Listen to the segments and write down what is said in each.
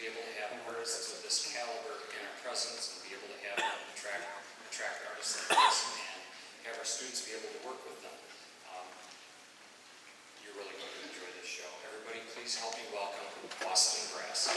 be able to have artists of this caliber in our presence and be able to have them attract artists like this and have our students be able to work with them. You're really going to enjoy this show. Everybody, please help me welcome Boston Brass.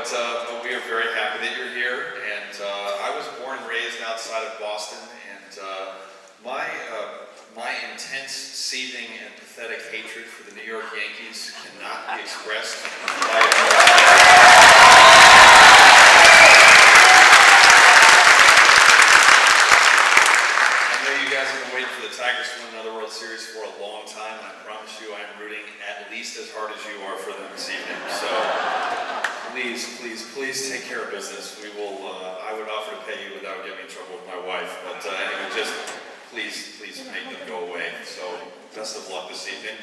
But we are very happy that you're here. And I was born and raised outside of Boston, and my intense, seething, and pathetic hatred for the New York Yankees cannot be expressed by I know you guys have been waiting for the Tigers to win another World Series for a long time, and I promise you I'm rooting at least as hard as you are for them this evening. So please take care of business. We will, I would offer to pay you without getting in trouble with my wife, but anyway, just please make them go away. So best of luck this evening.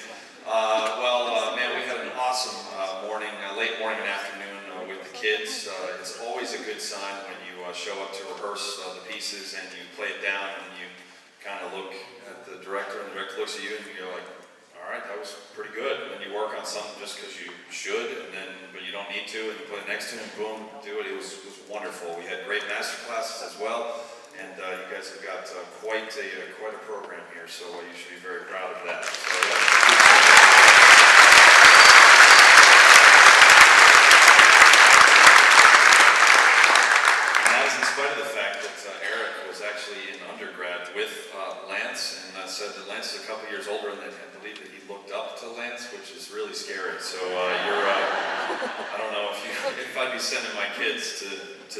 Man, we had an awesome morning, late morning and afternoon with the kids. It's always a good sign when you show up to rehearse the pieces and you play it down and you kind of look at the director and the director looks at you and you go like, all right, that was pretty good. And then you work on something just because you should, but you don't need to, and you play the next tune and boom, do it. It was wonderful. We had great master classes as well. And you guys have got quite a program here, so you should be very proud of that. So, and that is in spite of the fact that Eric was actually in undergrad with Lance, and said that Lance is a couple years older, and I believe that he looked up to Lance, which is really scary. So I don't know if I'd be sending my kids to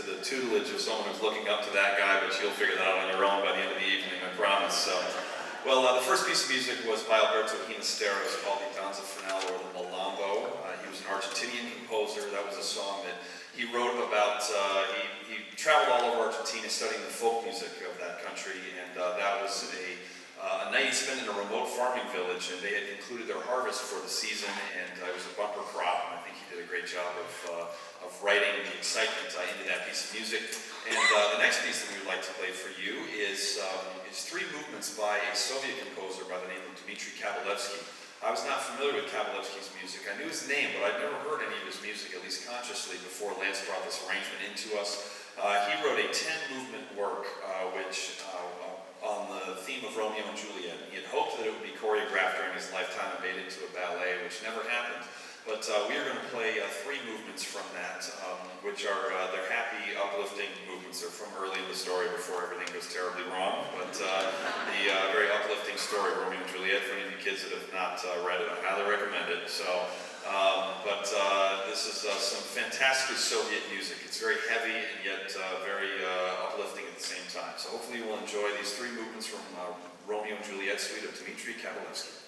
the tutelage of someone who's looking up to that guy, but you'll figure that out on your own by the end of the evening, I promise. So, the first piece of music was by Alberto Ginastero. It's called the Danza Finale, or the Malambo. He was an Argentinian composer. That was a song that he wrote about. He traveled all over Argentina studying the folk music of that country, and that was a night he spent in a remote farming village, and they had concluded their harvest for the season, and it was a bumper crop, and I think he did a great job of writing the excitement into that piece of music. And the next piece that we would like to play for you is three movements by a Soviet composer by the name of Dmitri Kabalevsky. I was not familiar with Kabalevsky's music. I knew his name, but I'd never heard any of his music, at least consciously, before Lance brought this arrangement into us. He wrote a 10-movement work, which on the theme of Romeo and Juliet. He had hoped that it would be choreographed during his lifetime and made into a ballet, which never happened. But we are going to play three movements from that, which are they're happy, uplifting movements. They're from early in the story before everything goes terribly wrong. But the very uplifting story, Romeo and Juliet, for any of you kids that have not read it, I highly recommend it. So, this is some fantastic Soviet music. It's very heavy and yet very uplifting at the same time. So hopefully you will enjoy these three movements from Romeo and Juliet suite of Dmitri Kabalevsky.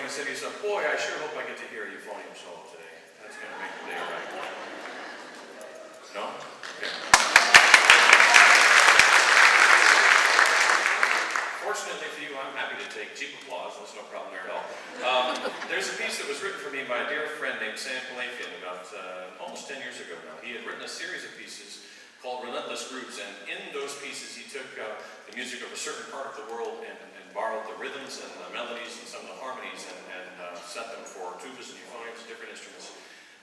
you said to yourself, boy, I sure hope I get to hear a euphonium solo today. That's going to make the day right. No? Okay. Fortunately for you, I'm happy to take cheap applause. There's no problem there at all. There's a piece that was written for me by a dear friend named Sam Palafian about almost 10 years ago now. He had written a series of pieces called Relentless Grooves, and in those pieces he took the music of a certain part of the world and borrowed the rhythms and the melodies and some of the harmonies and set them for tubas and euphoniums, different instruments.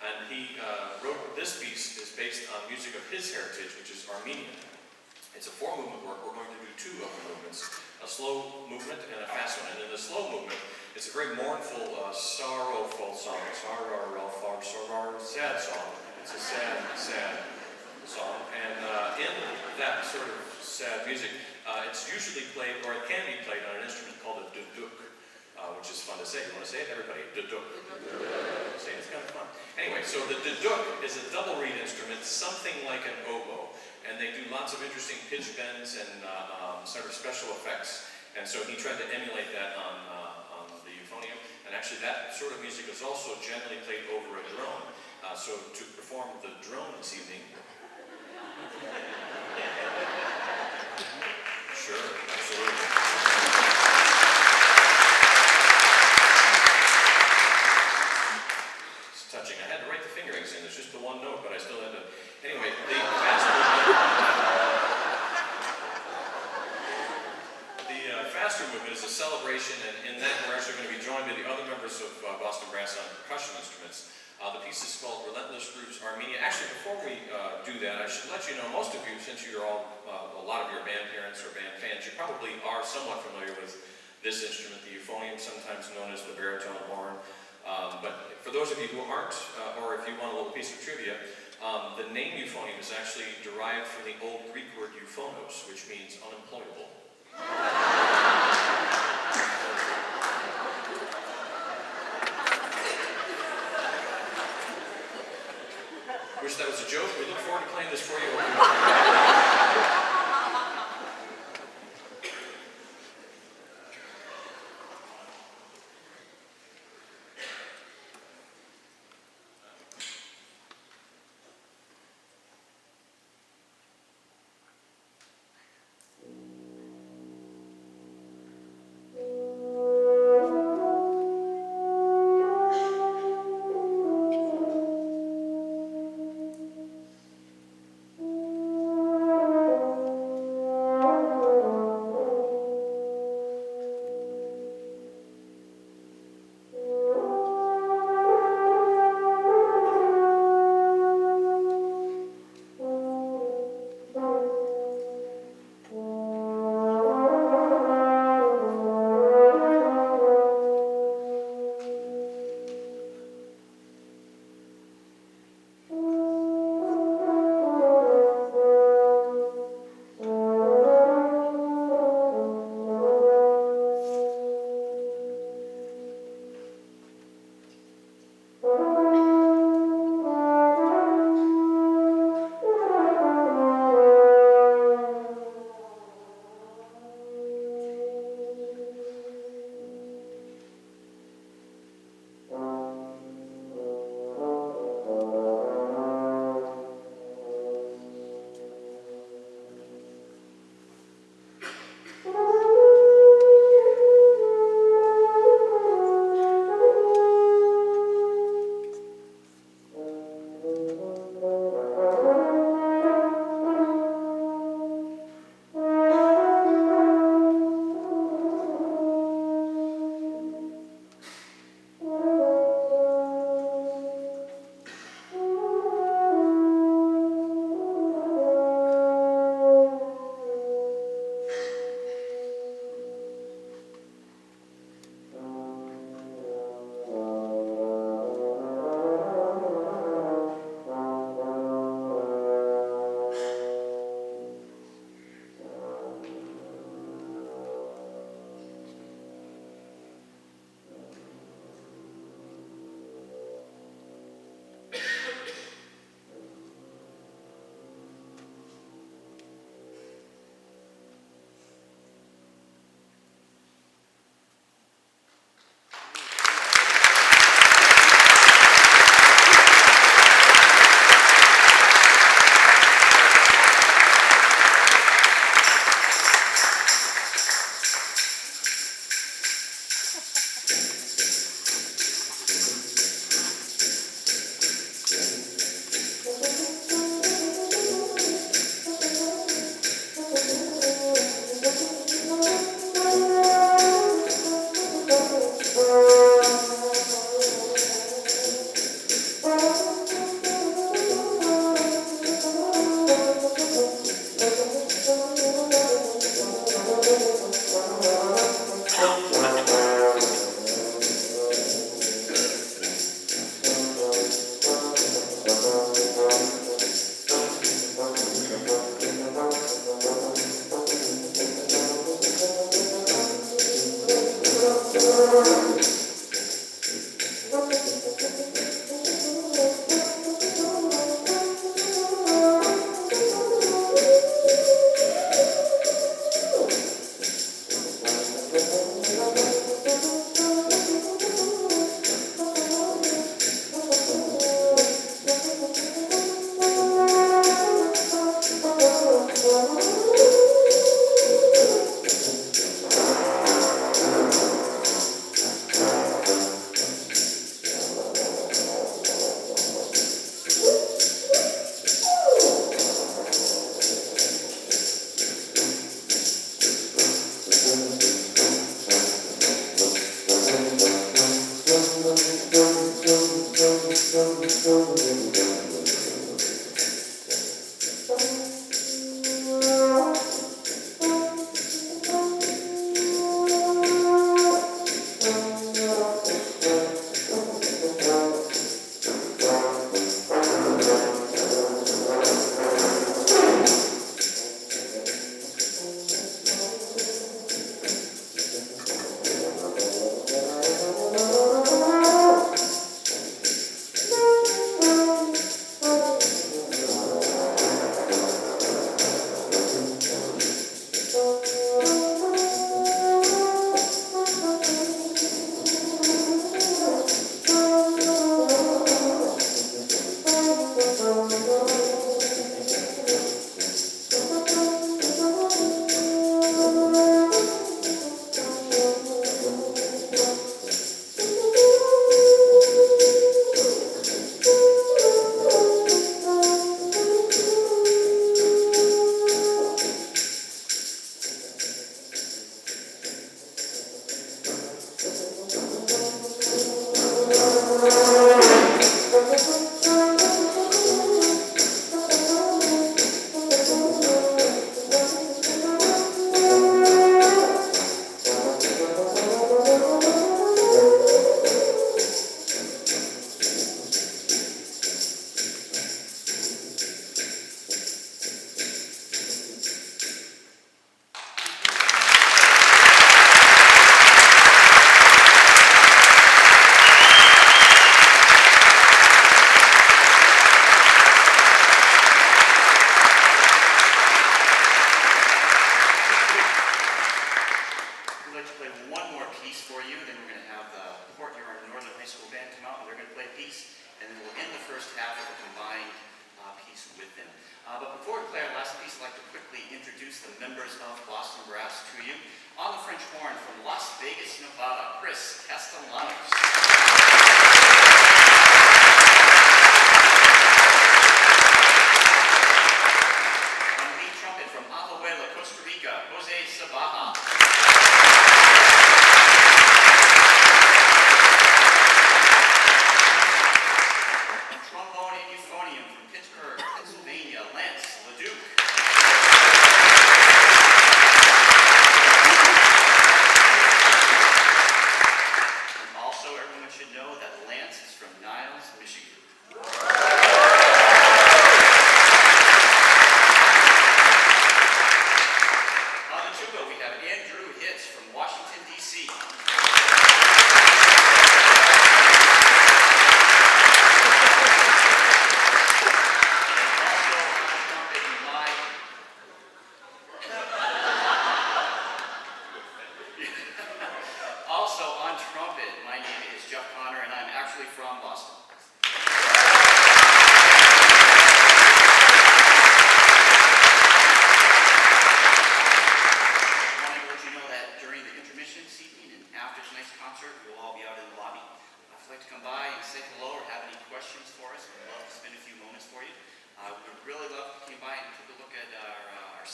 And he wrote, this piece is based on music of his heritage, which is Armenian. It's a 4-movement work. We're going to do 2 of the movements, a slow movement and a fast one. And in the slow movement, it's a very mournful, sorrowful song. Sad song. It's a sad, sad song. And in that sort of sad music, it's usually played, or it can be played on an instrument called a duduk, which is fun to say. You want to say it? Everybody, duduk. Say it, it's kind of fun. Anyway, so the duduk is a double reed instrument, something like an oboe. And they do lots of interesting pitch bends and sort of special effects. And so he tried to emulate that on the euphonium. And actually that sort of music is also generally played over a drone. So to perform the drone this evening. Sure, absolutely. It's touching. I had to write the fingerings in. It's just the one note, but I still had to. Anyway, the faster movement is a celebration, and in that we're actually going to be joined by the other members of Boston Brass on percussion instruments. The piece is called Relentless Grooves Armenia. Actually, before we do that, I should let you know, most of you, since you're all, a lot of your band parents or band fans, you probably are somewhat familiar with this instrument, the euphonium, sometimes known as the baritone horn. But for those of you who aren't, or if you want a little piece of trivia, the name euphonium is actually derived from the old Greek word euphonos, which means unemployable. Wish that was a joke. We look forward to playing this for you.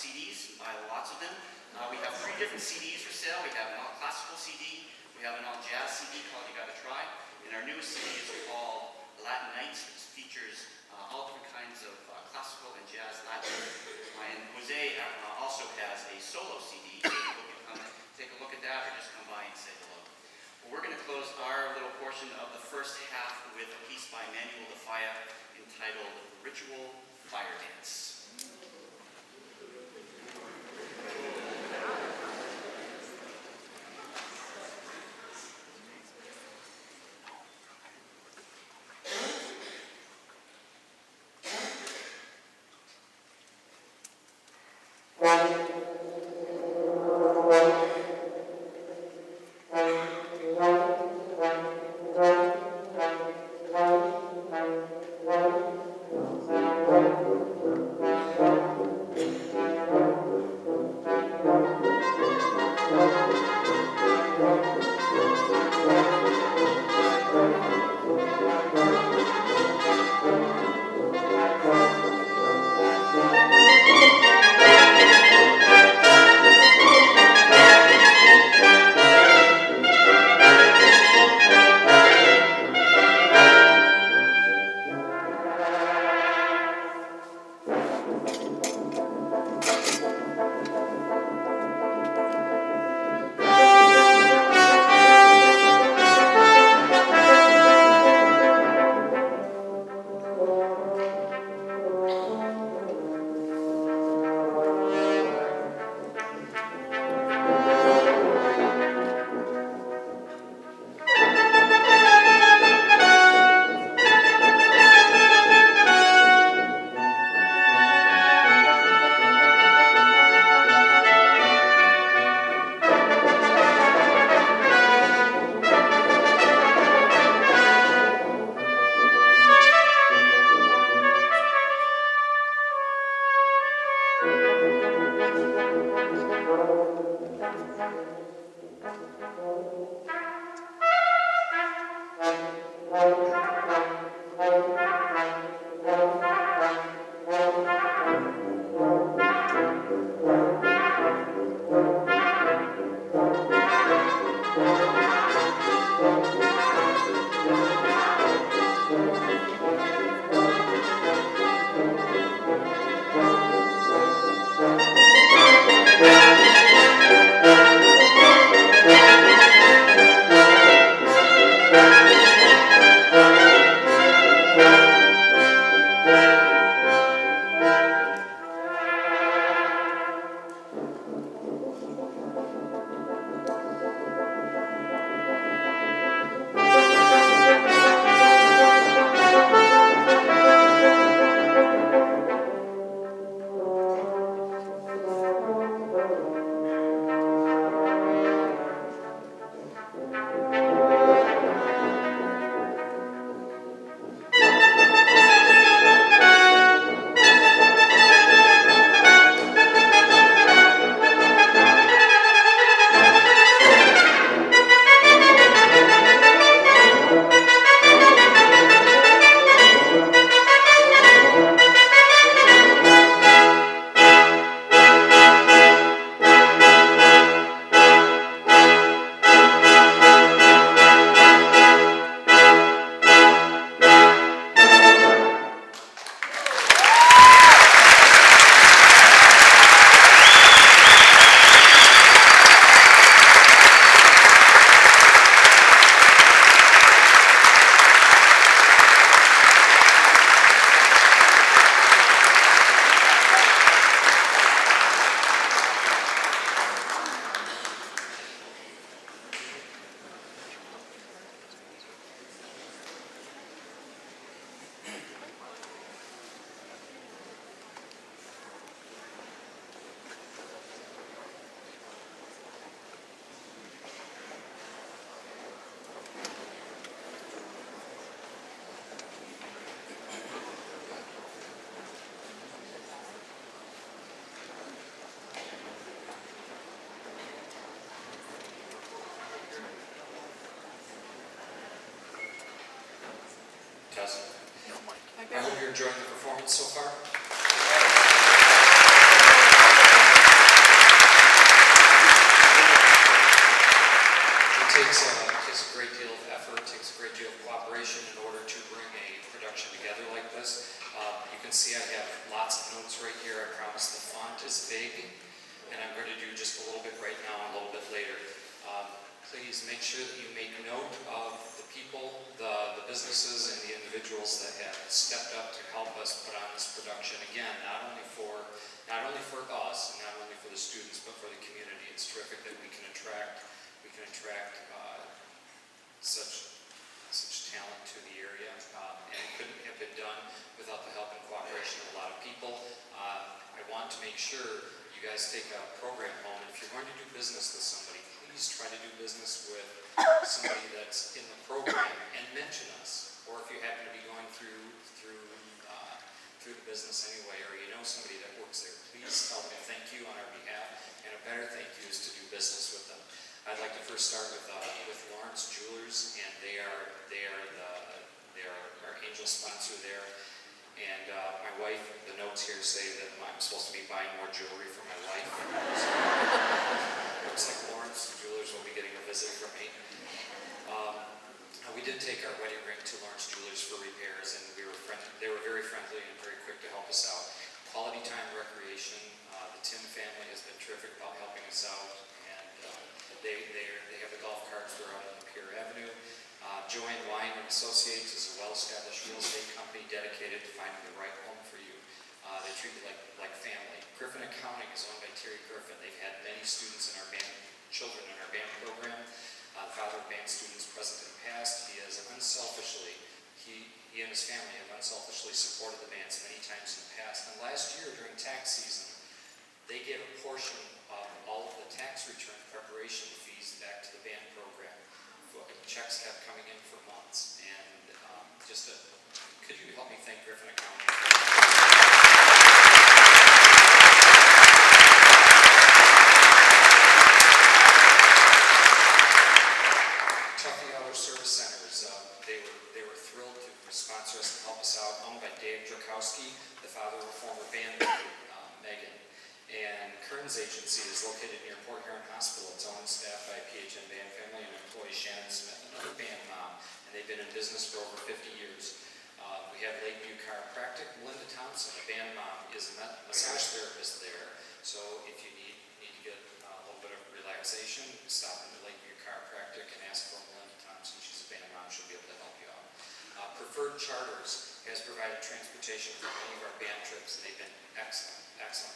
CDs. We have 3 different CDs for sale. We have an all classical CD We have an all-jazz CD called You Gotta Try, and our newest CD is called Latin Nights, which features all different kinds of classical and jazz Latin. And Jose also has a solo CD. You can come and take a look at that or just come by and say hello. Well, we're going to close our little portion of the first half with a piece by Manuel de Falla entitled Ritual Fire Dance. Tess. I hope you're enjoying the performance so far. It takes please make sure that you make note of the people, the businesses, and the individuals that have stepped up to help us put on this production. Again, not only for us, and not only for the students, but for the community. It's terrific that we can attract such talent to the area, and it couldn't have been done without the help and cooperation of a lot of people. I want to make sure you guys take a program home. If you're going to do business with somebody, please try to do business with somebody that's in the program and mention us. Or if you happen to be going through the business anyway, or you know somebody that works there, please tell them thank you on our behalf. And a better thank you is to do business with them. I'd like to first start with Lawrence Jewelers, and they are our angel sponsor there. And my wife, the notes here say that I'm supposed to be buying more jewelry for my wife. So, looks like Lawrence Jewelers will be getting a visit from me. We did take our wedding ring to Lawrence Jewelers for repairs, and they were very friendly and very quick to help us out. Quality Time Recreation, the Tim family has been terrific about helping us out, and they have the golf carts that are out on Pier Avenue. Joanne Wine and Associates is a well-established real estate company dedicated to finding the right home for you. They treat you like family. Griffin Accounting is owned by Terry Griffin. They've had many students in our band, children in our band program. The father of band students present and past. He has unselfishly, he and his family have unselfishly supported the bands many times in the past. And last year during tax season, they gave a portion of all of the tax return preparation fees back to the band program. Checks kept coming in for months, and could you help me thank Griffin Accounting? Tuffy Hour Service Centers, they were thrilled to sponsor us and help us out. Owned by Dave Drakowski, the father of a former band member, Megan. And Kern's Agency is located near Port Huron Hospital. It's owned and staffed by a PHN band family and employee Shannon Smith, another band mom, and they've been in business for over 50 years. We have Lakeview Chiropractic. Melinda Thompson, a band mom, is a massage therapist there. So if you need to get a little bit of relaxation, stop into Lakeview Chiropractic and ask for Melinda Thompson. She's a band mom. She'll be able to help you out. Preferred Charters has provided transportation for many of our band trips, and they've been excellent.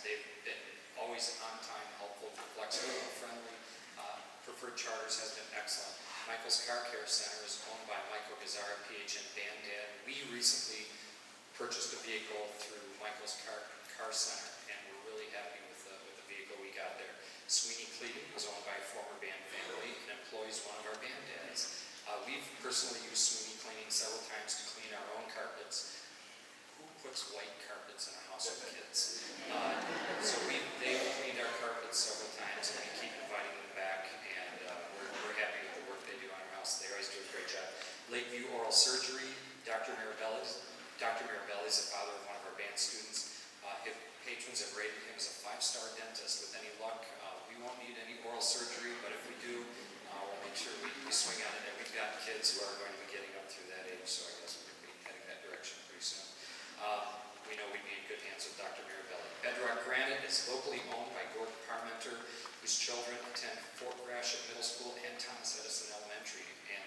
They've been always on time, helpful, flexible, and friendly. Preferred Charters has been excellent. Michael's Car Care Center is owned by Michael Gazzara, PHN band dad. We recently purchased a vehicle through Michael's Car Center, and we're really happy with the vehicle we got there. Sweeney Cleaning is owned by a former band family and employs one of our band dads. We've personally used Sweeney Cleaning several times to clean our own carpets. Who puts white carpets in a house with kids? So they've cleaned our carpets several times, and we keep inviting them back, and we're happy with the work they do on our house. They always do a great job. Lakeview Oral Surgery, Dr. Mirabelli is the father of one of our band students. His patrons have rated him as a 5-star dentist. With any luck, we won't need any oral surgery, but if we do, we'll make sure we swing on it. And we've got kids who are going to be getting up through that age, so I guess we're going to be heading that direction pretty soon. We know we'd be in good hands with Dr. Mirabelli. Bedrock Granite is locally owned by Gordon Parmenter, whose children attend Fort Gratiot Middle School and Thomas Edison Elementary, and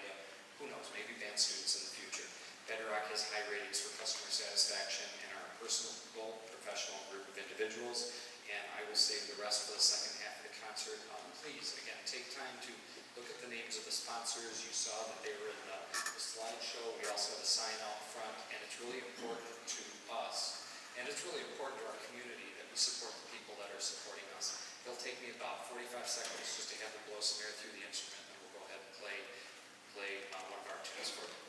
who knows, maybe band students in the future. Bedrock has high ratings for customer satisfaction and are a personable, professional group of individuals, and I will save the rest for the second half of the concert. Please, again, take time to look at the names of the sponsors. You saw that they were in the slideshow. We also have a sign out front, and it's really important to us, and it's really important to our community that we support the people that are supporting us. It'll take me about 45 seconds just to have them blow some air through the instrument, and we'll go ahead and play one of our tunes for you.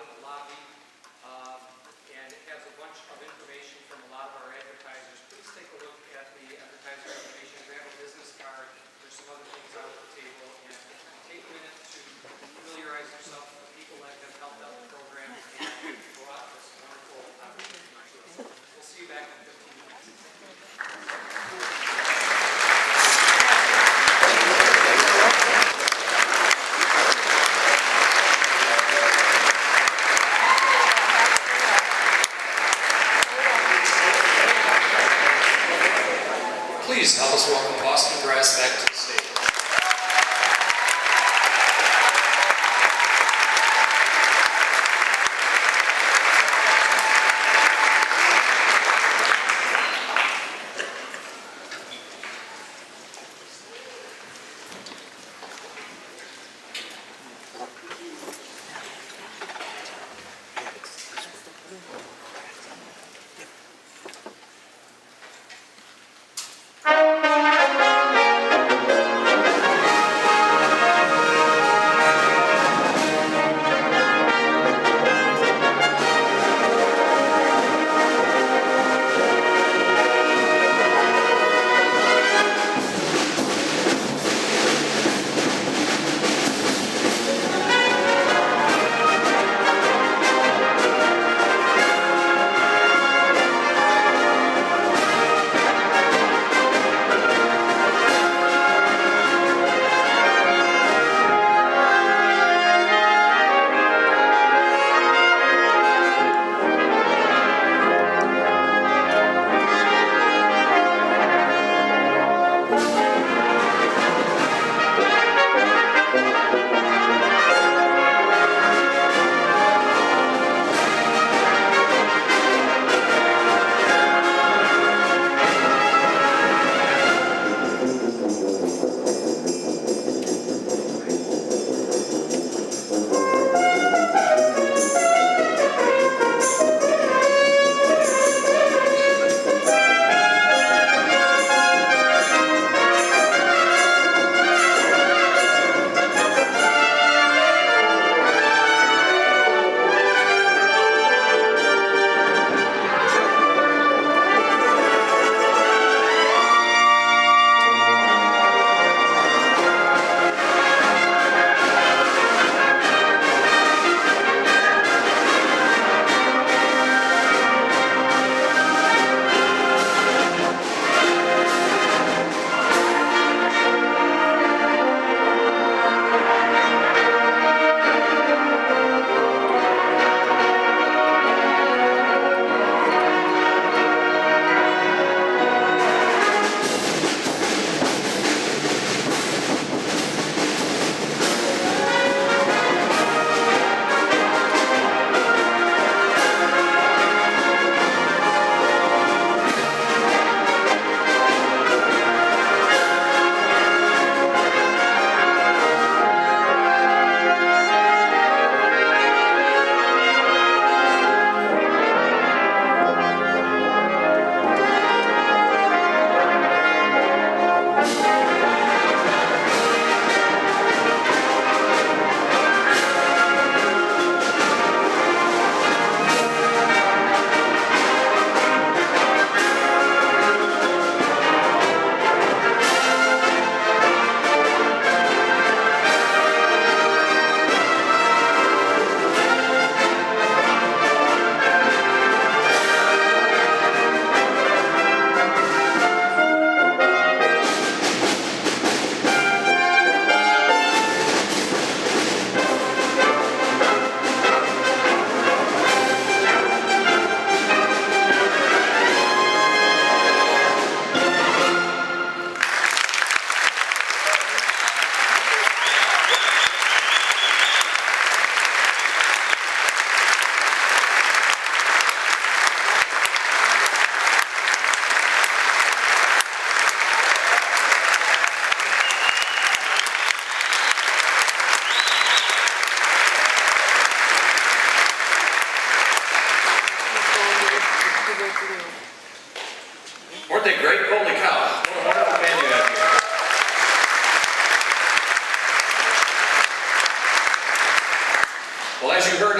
in the lobby, and it has a bunch of information from a lot of our advertisers. Please take a look at the advertiser information, grab a business card. There's some other things out at the table, and take a minute to familiarize yourself with the people that have helped out the program and go out this wonderful opportunity to us. We'll see you back in 15 minutes. Please help us welcome Boston Brass back to the stage.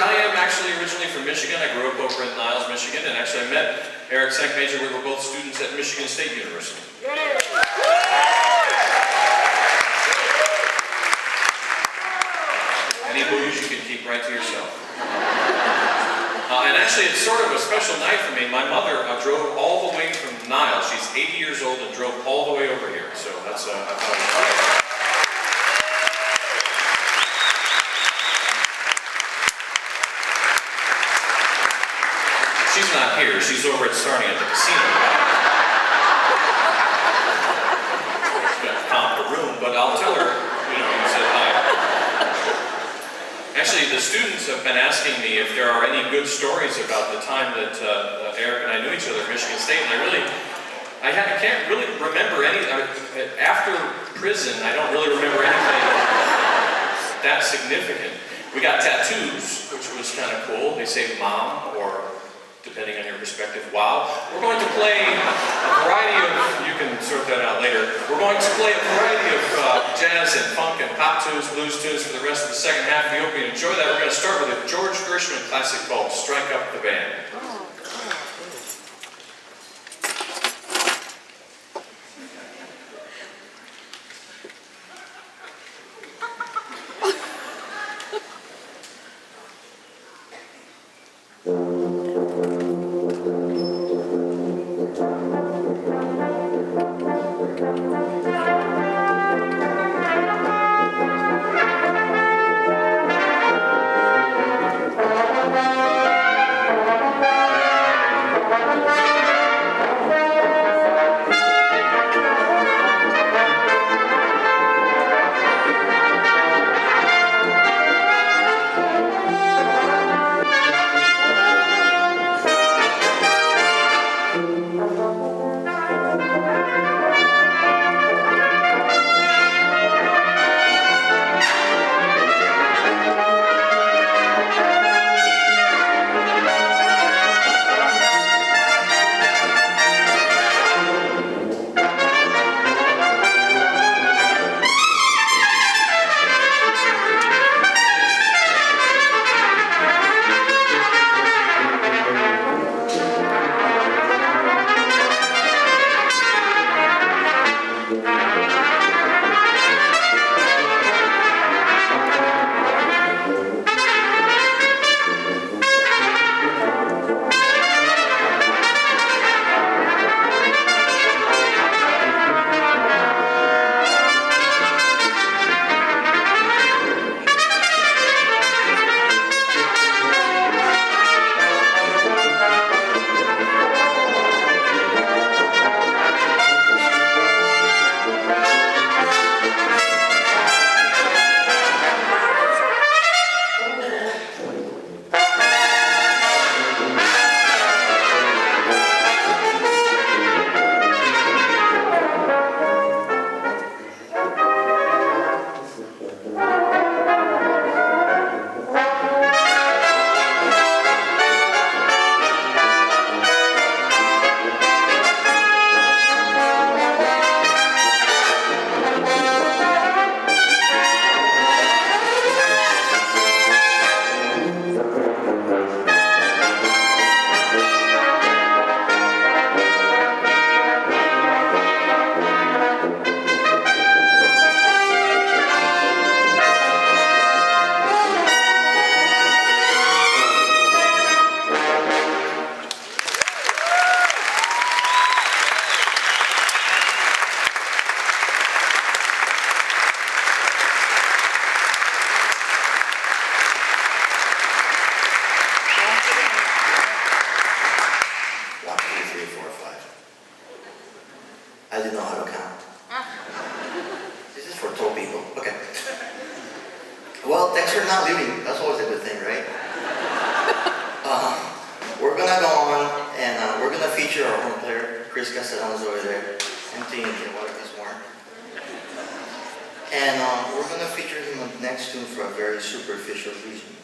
I am actually originally from Michigan. I grew up over in Niles, Michigan, and actually I met Eric St. Major. We were both students at Michigan State University. Any booze you can keep right to yourself. And actually, it's sort of a special night for me. My mother drove all the way from Niles. She's 80 years old and drove all the way over here. So that's she's not here. She's over at starting at the casino. She's got to comp the room, but I'll tell her, you said hi. Actually, the students have been asking me if there are any good stories about the time that Eric and I knew each other at Michigan State, and I can't really remember any. After prison, I don't really remember anything that significant. We got tattoos, which was kind of cool. They say Mom, or depending on your perspective, wow. We're going to play a variety of, you can sort that out later, we're going to play a variety of jazz and funk and pop tunes, blues tunes for the rest of the second half. We hope you enjoy that. We're going to start with a George Gershwin classic called Strike Up the Band. I didn't know how to count. This is for tall people. Okay. Well, thanks for not leaving. That's always a good thing, right? We're gonna go on and we're gonna feature our horn player, Chris Castellanos over there, emptying the water this morning. And we're gonna feature him on the next tune for a very superficial reason.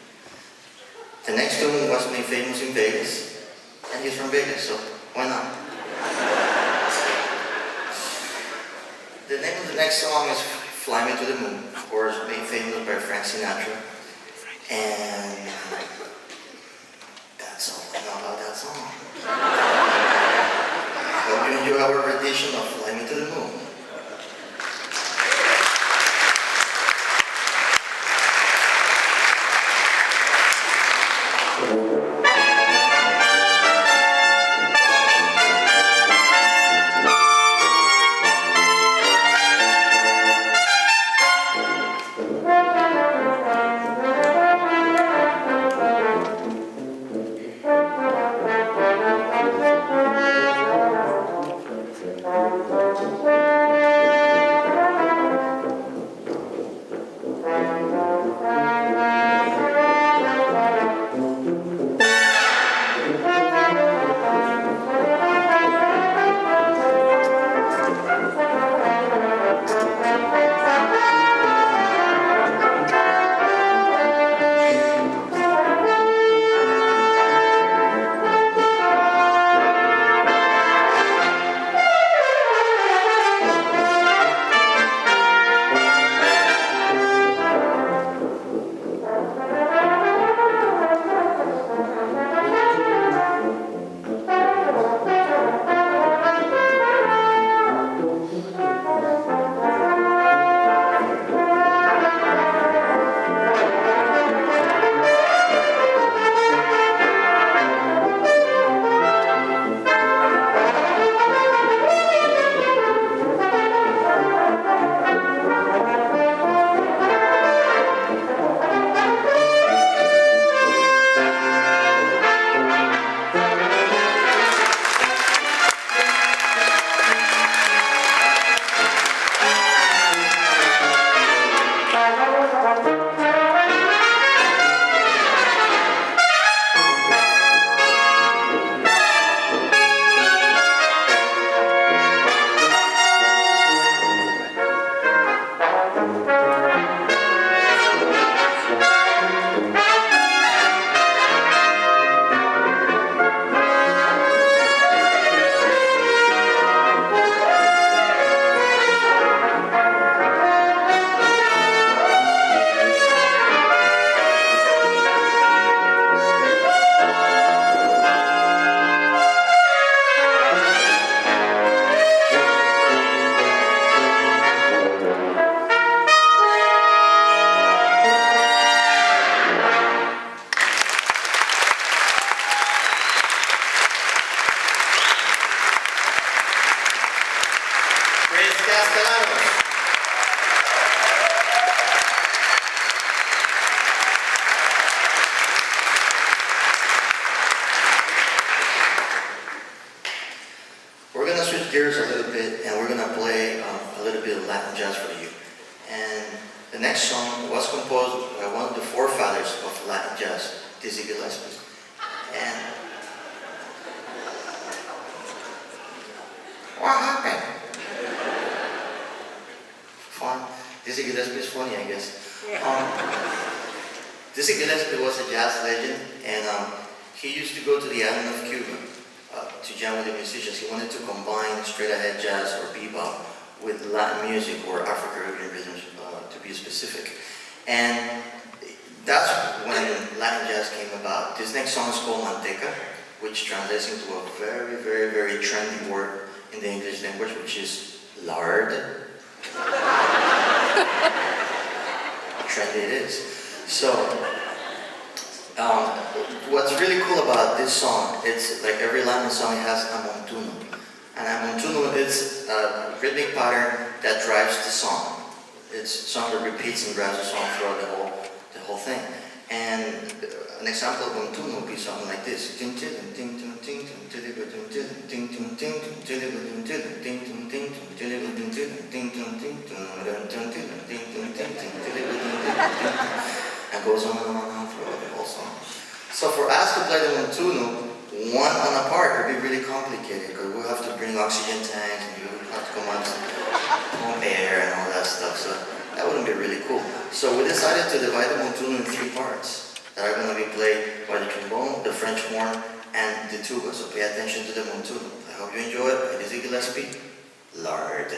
The next tune was made famous in Vegas, and he's from Vegas, so why not? The name of the next song is Fly Me to the Moon, of course made famous by Frank Sinatra. And that's all I know about that song. Hope you enjoy our rendition of Fly Me to the Moon. We're going to switch gears a little bit and we're going to play a little bit of Latin jazz for you. And the next song was composed by one of the forefathers of Latin jazz, Dizzy Gillespie. And what happened? Fun. Dizzy Gillespie is funny, I guess. Dizzy Gillespie was a jazz legend, and he used to go to the island of Cuba to jam with the musicians. He wanted to combine straight-ahead jazz or bebop with Latin music or Afro-Caribbean rhythms, to be specific. And that's when Latin jazz came about. This next song is called Manteca, which translates into a very, very, very trendy word in the English language, which is lard. Trendy it is. So, what's really cool about this song, it's like every Latin song, it has a montuno. And a montuno is a rhythmic pattern that drives the song. It's a song that repeats and drives the song throughout the whole thing. And an example of montuno would be something like this. And goes on and on throughout the whole song. So for us to play the montuno, one on a part would be really complicated because we'll have to bring oxygen tanks and you would have to come out to pump air and all that stuff. So that wouldn't be really cool. So we decided to divide the montuno in 3 parts that are going to be played by the trombone, the French horn, and the tuba. So pay attention to the montuno. I hope you enjoy it. By Dizzy Gillespie, Lard.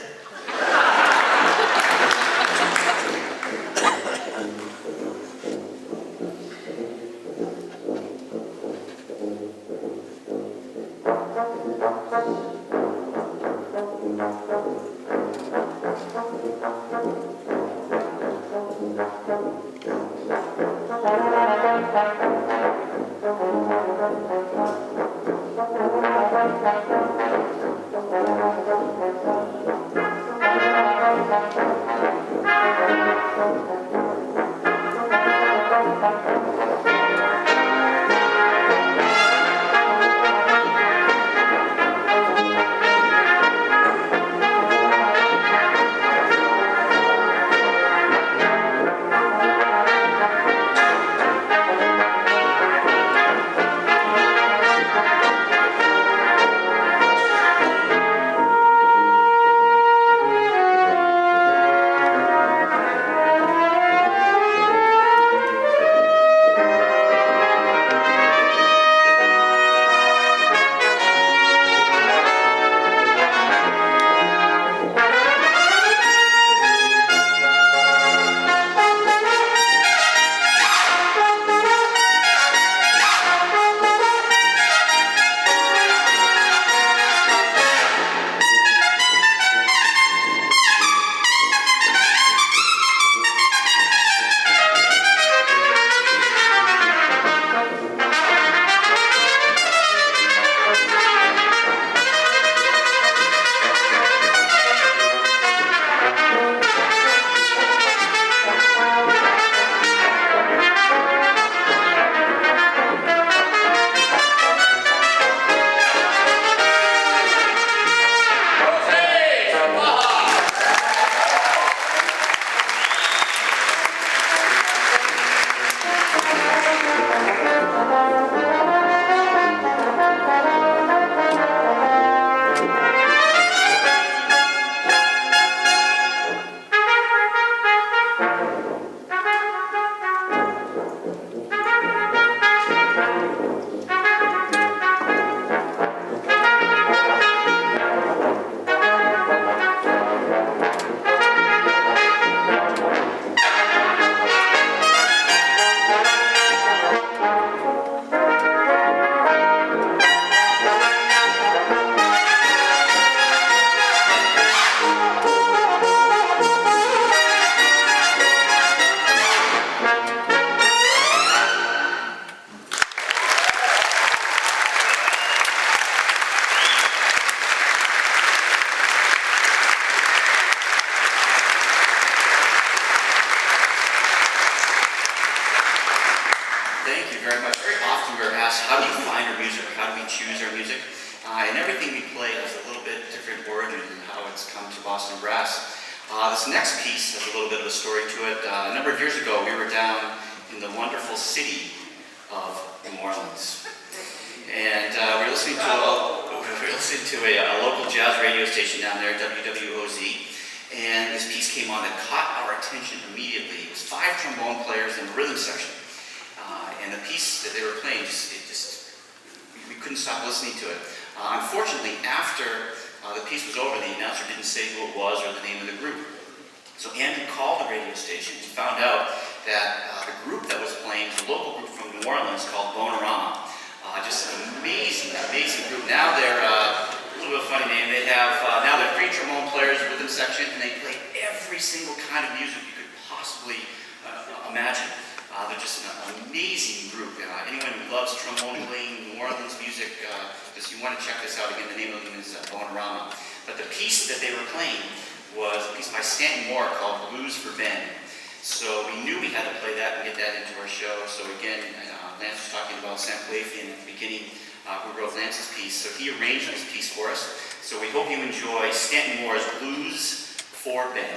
And everything we play has a little bit different origin and how it's come to Boston Brass. This next piece has a little bit of a story to it. A number of years ago, we were down in the wonderful city of New Orleans. And we were listening to a local jazz radio station down there, WWOZ. And this piece came on that caught our attention immediately. It was 5 trombone players in the rhythm section. And the piece that they were playing, we couldn't stop listening to it. Unfortunately, after the piece was over, the announcer didn't say who it was or the name of the group. So Andy called the radio station and found out that the group that was playing was a local group from New Orleans called Bonarama. Just an amazing, amazing group. Now they're a little bit of a funny name. They have now they're 3 trombone players with them section, and they play every single kind of music you could possibly imagine. They're just an amazing group. Anyone who loves trombone playing, New Orleans music, you want to check this out again. The name of them is Bonarama. But the piece that they were playing was a piece by Stanton Moore called Blues for Ben. So we knew we had to play that and get that into our show. So again, Lance was talking about Sam Palafian at the beginning, who wrote Lance's piece. So he arranged this piece for us. So we hope you enjoy Stanton Moore's Blues for Ben.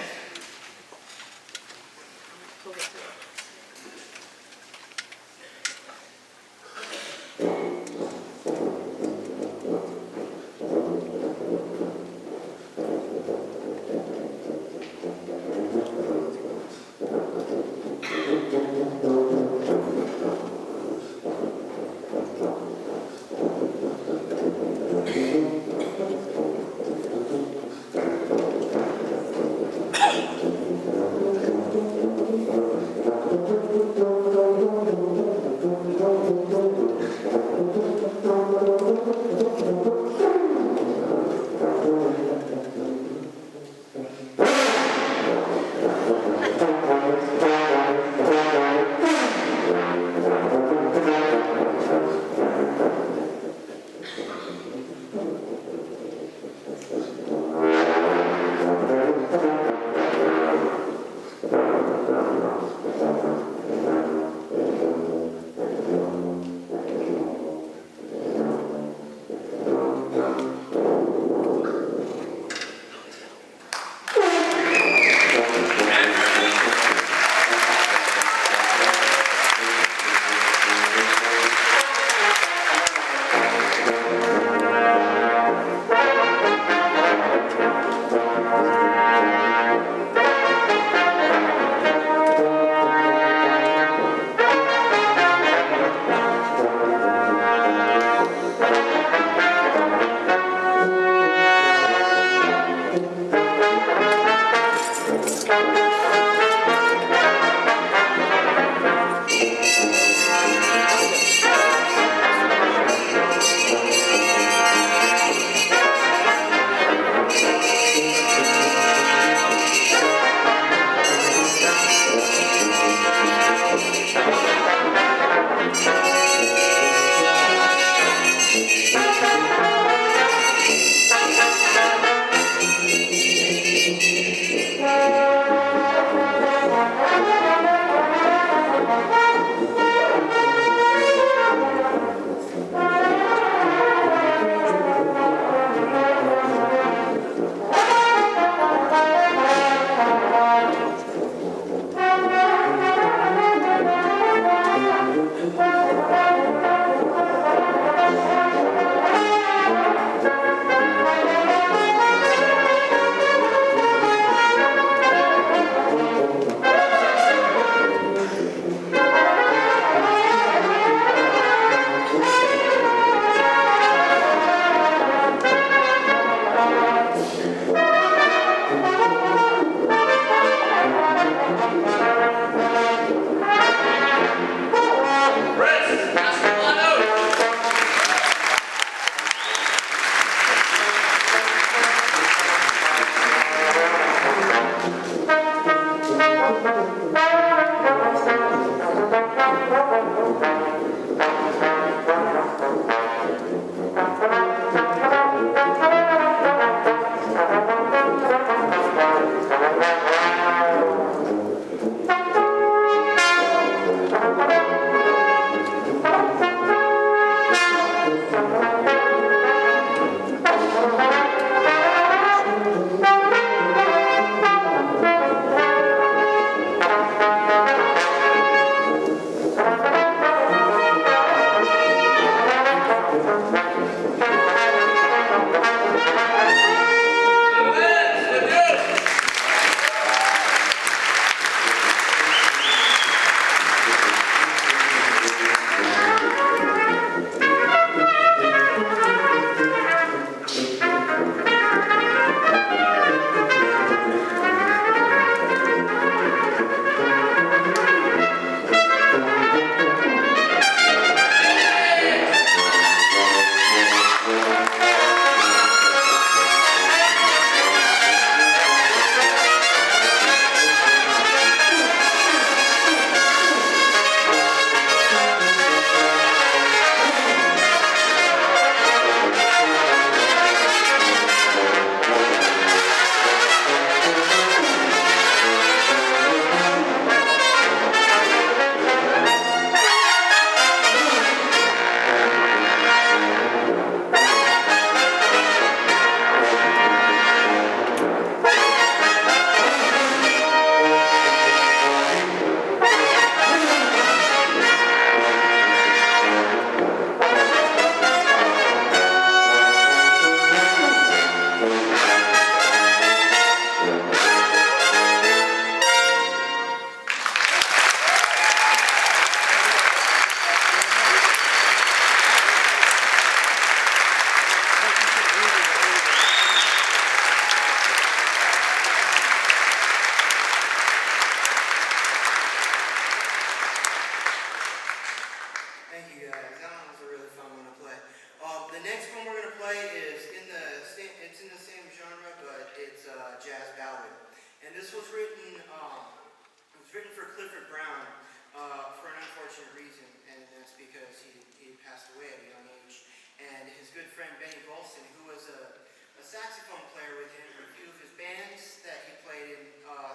The next one we're going to play is it's in the same genre, but it's jazz ballad. And this was written for Clifford Brown for an unfortunate reason, and that's because he passed away at a young age. And his good friend Benny Golson, who was a saxophone player with him in a few of his bands that he played in,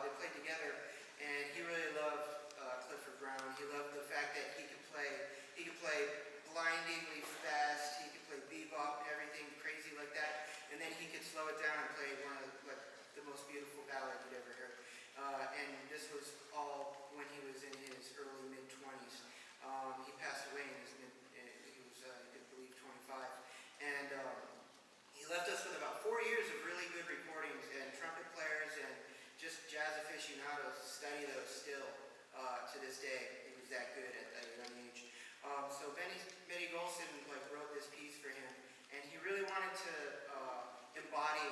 they played together, and he really loved Clifford Brown. He loved the fact that he could play blindingly fast, he could play bebop, everything crazy like that, and then he could slow it down and play one of the most beautiful ballads you'd ever heard. And this was all when he was in his early mid-20s. He passed away in his he was, I believe, 25. And he left us with about 4 years of really good recordings, and trumpet players and just jazz aficionados study those still to this day. He was that good at a young age. So Benny Golson wrote this piece for him, and he really wanted to embody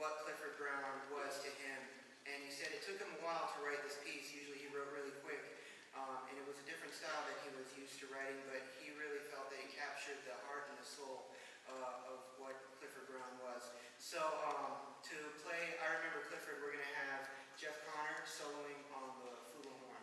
what Clifford Brown was to him. And he said it took him a while to write this piece. Usually he wrote really quick, and it was a different style that he was used to writing, but he really felt that he captured the heart and the soul of what Clifford Brown was. So to play I Remember Clifford, we're going to have Jeff Connor soloing on the flugelhorn.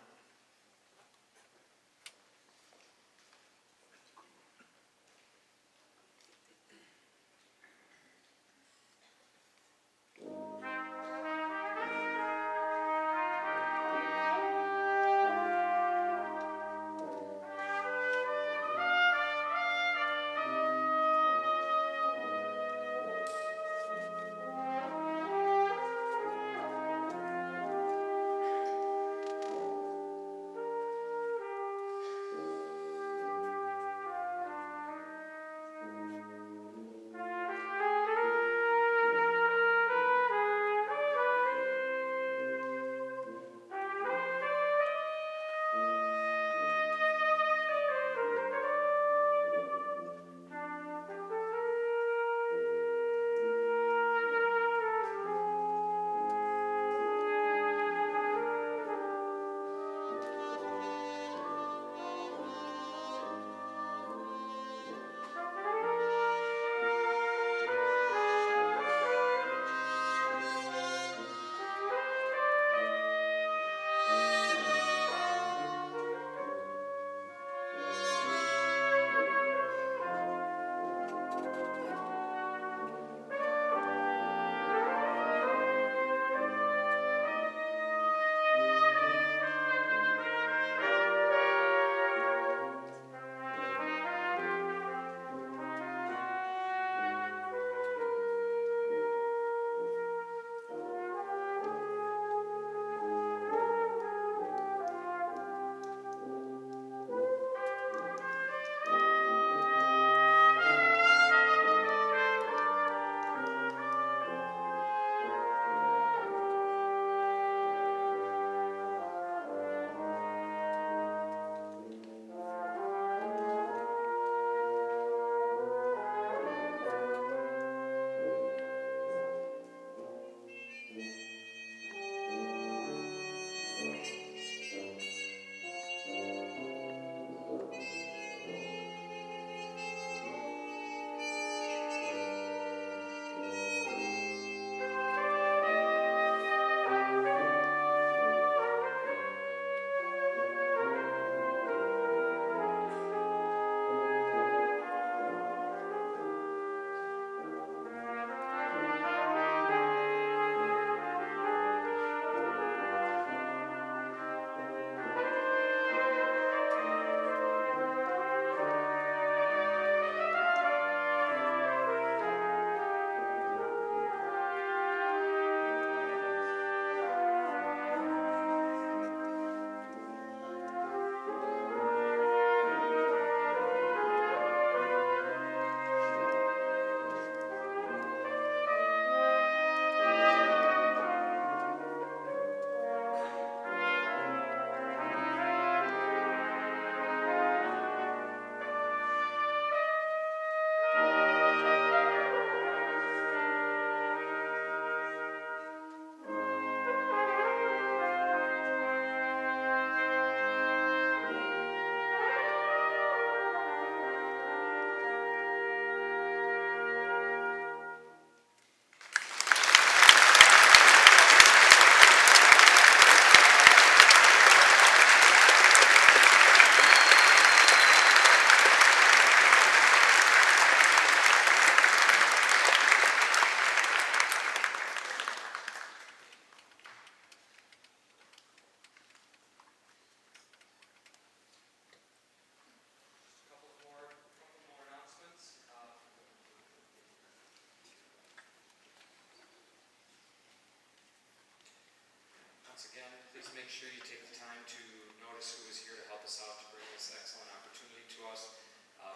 once again, please make sure you take the time to notice who is here to help us out to bring this excellent opportunity to us.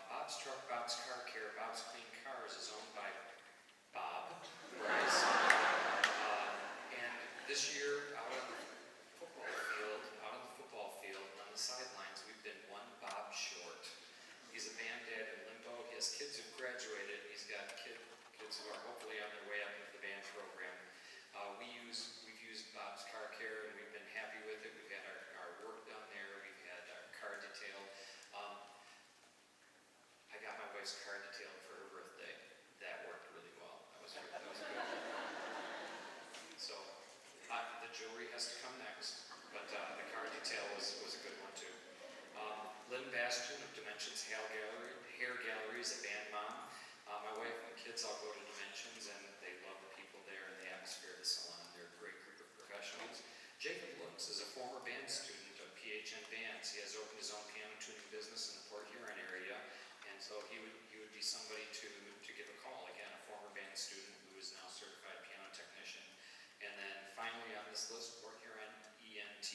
Bob's Truck, Bob's Car Care, Bob's Clean Cars is owned by Bob Brass. And this year, out on the football field, on the sidelines, we've been one Bob short. He's a band dad in limbo. He has kids who've graduated. He's got kids who are hopefully on their way up into the band program. We've used Bob's Car Care, and we've been happy with it. We've had our work done there. We've had our car detailed. I got my wife's car detailed for her birthday. That worked really well. That was good. So the jewelry has to come next, but the car detail was a good one too. Lynn Bastian of Dimensions Hair Gallery is a band mom. My wife and kids all go to Dimensions, and they love the people there and the atmosphere of the salon. They're a great group of professionals. Jacob Looks is a former band student of PHN Bands. He has opened his own piano tuning business in the Port Huron area, and so he would be somebody to give a call. Again, a former band student who is now certified piano technician. And then finally on this list, Port Huron ENT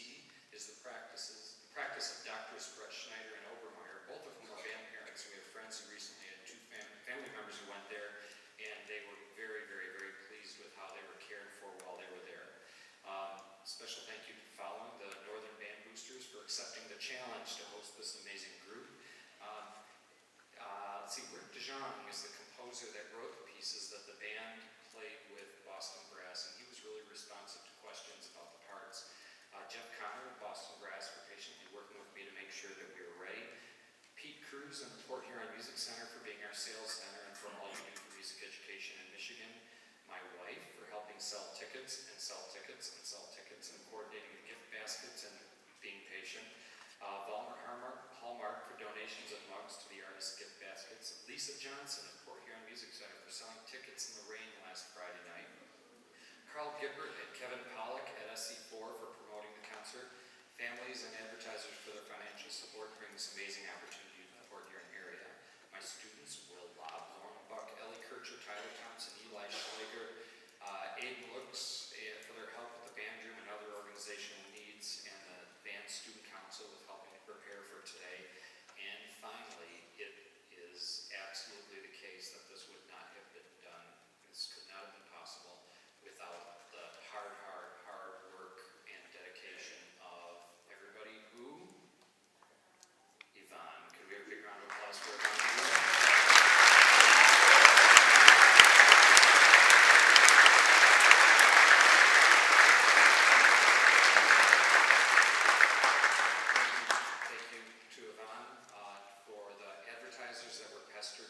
is the practice of Drs. Brett Schneider and Obermeyer, both of whom are band parents. We have friends who recently had two family members who went there, and they were very, very, very pleased with how they were cared for while they were there. Special thank you to following the Northern Band Boosters for accepting the challenge to host this amazing group. Let's see, Rick DeJong is the composer that wrote the pieces that the band played with Boston Brass, and he was really responsive to questions about the parts. Jeff Connor of Boston Brass for patiently working with me to make sure that we were ready. Pete Cruz and the Port Huron Music Center for being our sales center and for all you do for music education in Michigan. My wife for helping sell tickets and coordinating the gift baskets and being patient. Valmer Hallmark for donations of mugs to the artist gift baskets. Lisa Johnson of Port Huron Music Center for selling tickets in the rain last Friday night. Carl Gibbert and Kevin Pollock at SC4 for promoting the concert. Families and advertisers for their financial support during this amazing opportunity in the Port Huron area. My students, Will Lobb, Lauren Buck, Ellie Kircher, Tyler Thompson, Eli Schleiger, Aiden Looks for their help with the band room and other organizational needs, and the Band Student Council with helping to prepare for today. And finally, it is absolutely the case that this would not have been done, this could not have been possible without the hard work and dedication of everybody who? Yvonne. Could we have a big round of applause for Yvonne?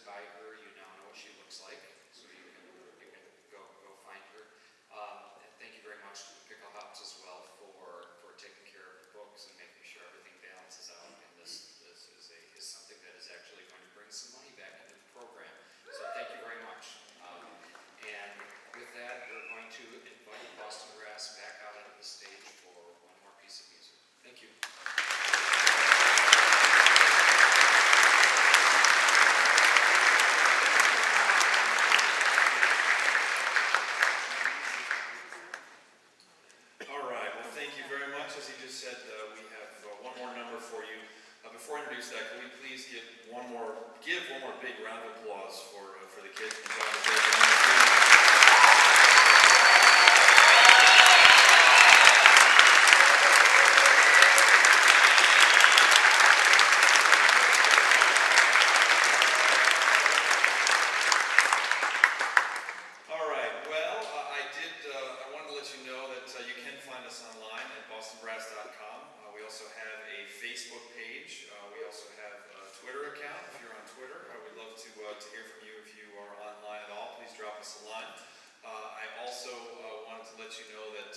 By her, you now know what she looks like, so you can go find her. And thank you very much to the Pickle Hops as well for taking care of the books and making sure everything balances out. And this is something that is actually going to bring some money back into the program. So thank you very much. And with that, we're going to invite Boston Brass back out onto the stage for one more piece of music. Thank you. Before I introduce that, can we please give one more big round of applause for the kids from John. All right. Well, I wanted to let you know that you can find us online at bostonbrass.com. We also have a Facebook page. We also have a Twitter account. If you're on Twitter, we'd love to hear from you. If you are online at all, please drop us a line. I also wanted to let you know that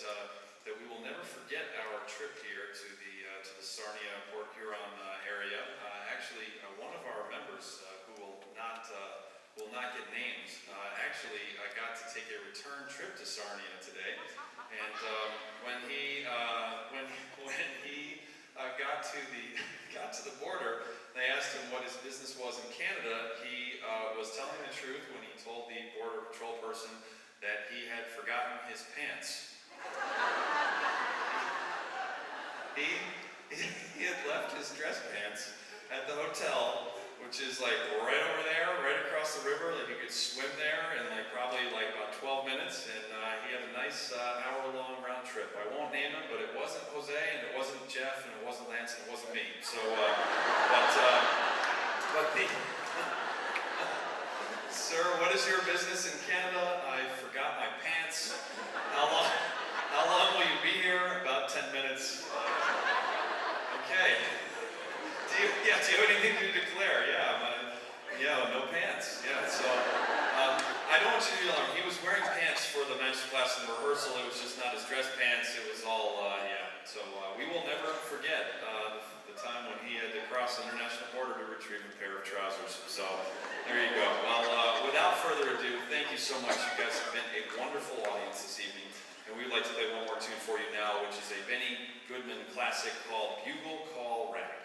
we will never forget our trip here to the Sarnia, Port Huron area. Actually, one of our members who will not get named actually got to take a return trip to Sarnia today, and when he got to the border, they asked him what his business was in Canada. He was telling the truth when he told the border patrol person that he had forgotten his pants. which is like right over there, right across the river. Like you could swim there in like probably like about 12 minutes, and he had a nice hour-long round trip. I won't name him, but it wasn't Jose, and it wasn't Jeff, and it wasn't Lance, and it wasn't me. So, but the sir, what is your business in Canada? I forgot my pants. How long will you be here? About 10 minutes. Okay. Do you have anything to declare? Yeah, no pants. Yeah, so I don't want you to be alarmed. He was wearing pants for the master class in the rehearsal. It was just not his dress pants. It was all, yeah. So we will never forget the time when he had to cross the international border to retrieve a pair of trousers. So there you go. Well, without further ado, thank you so much. You guys have been a wonderful audience this evening. And we'd like to play one more tune for you now, which is a Benny Goodman classic called Bugle Call Rag.